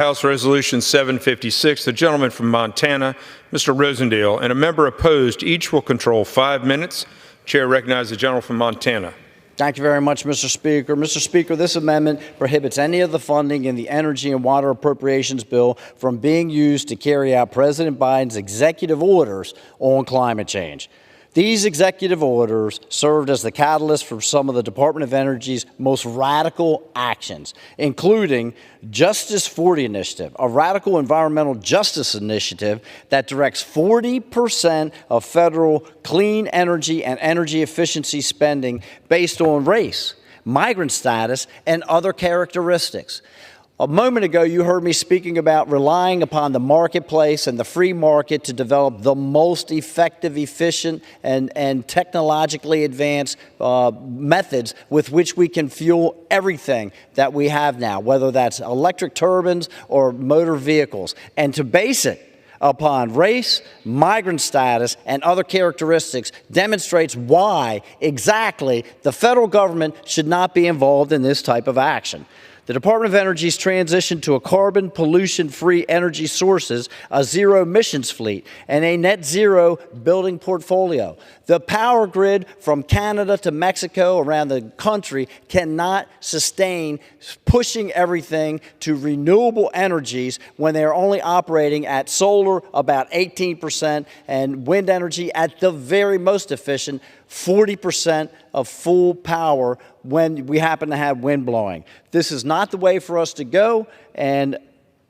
House Resolution 756, the gentleman from Montana, Mr. Rosendale, and a member opposed. Each will control 5 minutes. Chair recognizes the gentleman from Montana. Thank you very much, Mr. Speaker. Mr. Speaker, this amendment prohibits any of the funding in the Energy and Water Appropriations Bill from being used to carry out President Biden's executive orders on climate change. These executive orders served as the catalyst for some of the Department of Energy's most radical actions, including Justice 40 Initiative, a radical environmental justice initiative that directs 40% of federal clean energy and energy efficiency spending based on race, migrant status, and other characteristics. A moment ago, you heard me speaking about relying upon the marketplace and the free market to develop the most effective, efficient, and technologically advanced methods with which we can fuel everything that we have now, whether that's electric turbines or motor vehicles, and to base it upon race, migrant status, and other characteristics demonstrates why exactly the federal government should not be involved in this type of action. The Department of Energy's transition to a carbon pollution-free energy sources, a zero emissions fleet, and a net zero building portfolio. The power grid from Canada to Mexico around the country cannot sustain pushing everything to renewable energies when they're only operating at solar about 18% and wind energy at the very most efficient 40% of full power when we happen to have wind blowing. This is not the way for us to go, and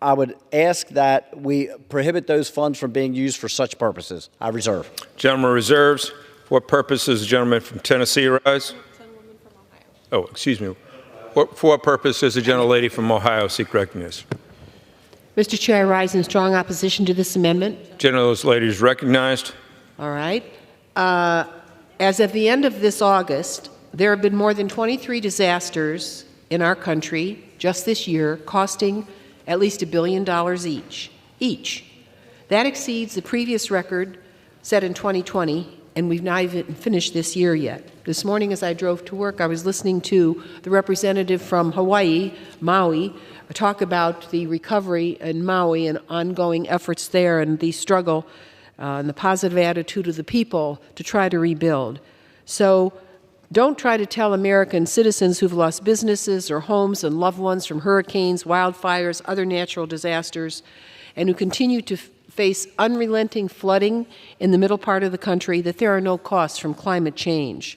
I would ask that we prohibit those funds from being used for such purposes. I reserve. Gentleman reserves. For what purpose does the gentleman from Tennessee rise? Oh, excuse me. For what purpose does the gentlelady from Ohio seek recognition? Mr. Chair, I rise in strong opposition to this amendment. Gentlelady is recognized. All right. As of the end of this August, there have been more than 23 disasters in our country just this year, costing at least $1 billion each. That exceeds the previous record set in 2020, and we've not even finished this year yet. This morning as I drove to work, I was listening to the representative from Hawaii, Maui, talk about the recovery in Maui and ongoing efforts there and the struggle and the positive attitude of the people to try to rebuild. So don't try to tell American citizens who've lost businesses or homes and loved ones from hurricanes, wildfires, other natural disasters, and who continue to face unrelenting flooding in the middle part of the country that there are no costs from climate change.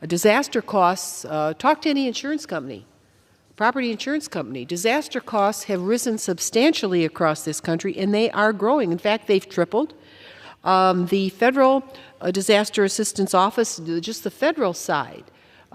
Disaster costs, talk to any insurance company, property insurance company. Disaster costs have risen substantially across this country, and they are growing. In fact, they've tripled. The Federal Disaster Assistance Office, just the federal side,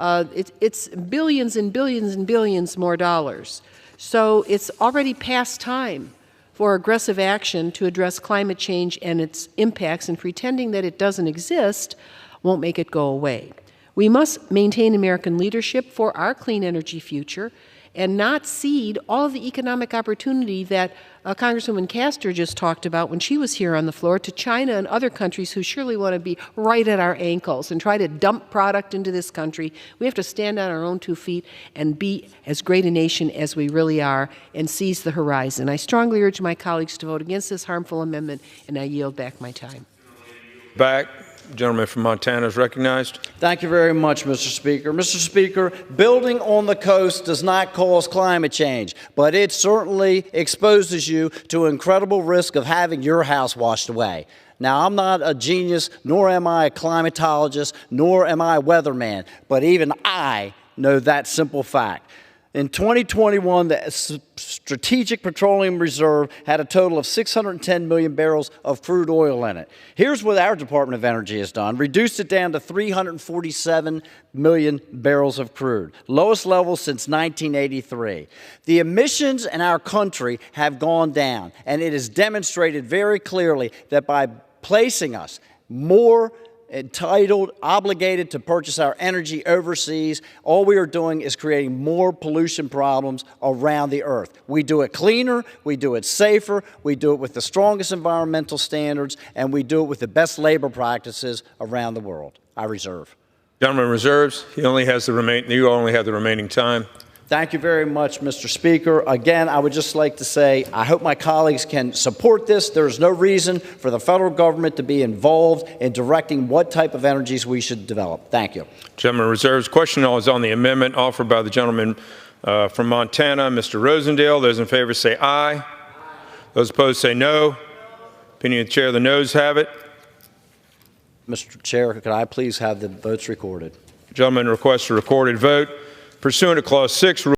it's billions and billions and billions more dollars. So it's already past time for aggressive action to address climate change and its impacts, and pretending that it doesn't exist won't make it go away. We must maintain American leadership for our clean energy future and not cede all of the economic opportunity that Congresswoman Kaptur just talked about when she was here on the floor to China and other countries who surely want to be right at our ankles and try to dump product into this country. We have to stand on our own 2 feet and be as great a nation as we really are and seize the horizon. I strongly urge my colleagues to vote against this harmful amendment, and I yield back my time. Back. Gentleman from Montana is recognized. Thank you very much, Mr. Speaker. Mr. Speaker, building on the coast does not cause climate change, but it certainly exposes you to incredible risk of having your house washed away. Now, I'm not a genius, nor am I a climatologist, nor am I a weatherman, but even I know that simple fact. In 2021, the Strategic Petroleum Reserve had a total of 610 million barrels of crude oil in it. Here's what our Department of Energy has done. Reduced it down to 347 million barrels of crude, lowest level since 1983. The emissions in our country have gone down, and it is demonstrated very clearly that by placing us more entitled, obligated to purchase our energy overseas, all we are doing is creating more pollution problems around the earth. We do it cleaner, we do it safer, we do it with the strongest environmental standards, and we do it with the best labor practices around the world. I reserve. Gentleman reserves. You only have the remaining time. Thank you very much, Mr. Speaker. Again, I would just like to say I hope my colleagues can support this. There is no reason for the federal government to be involved in directing what type of energies we should develop. Thank you. Gentleman reserves. Question is on the amendment offered by the gentleman from Montana, Mr. Rosendale. Those in favor say aye. Those opposed say no. Opinion of the chair, the noes have it. Mr. Chair, could I please have the votes recorded? The gentleman requests a recorded vote. Pursuant to Clause 6,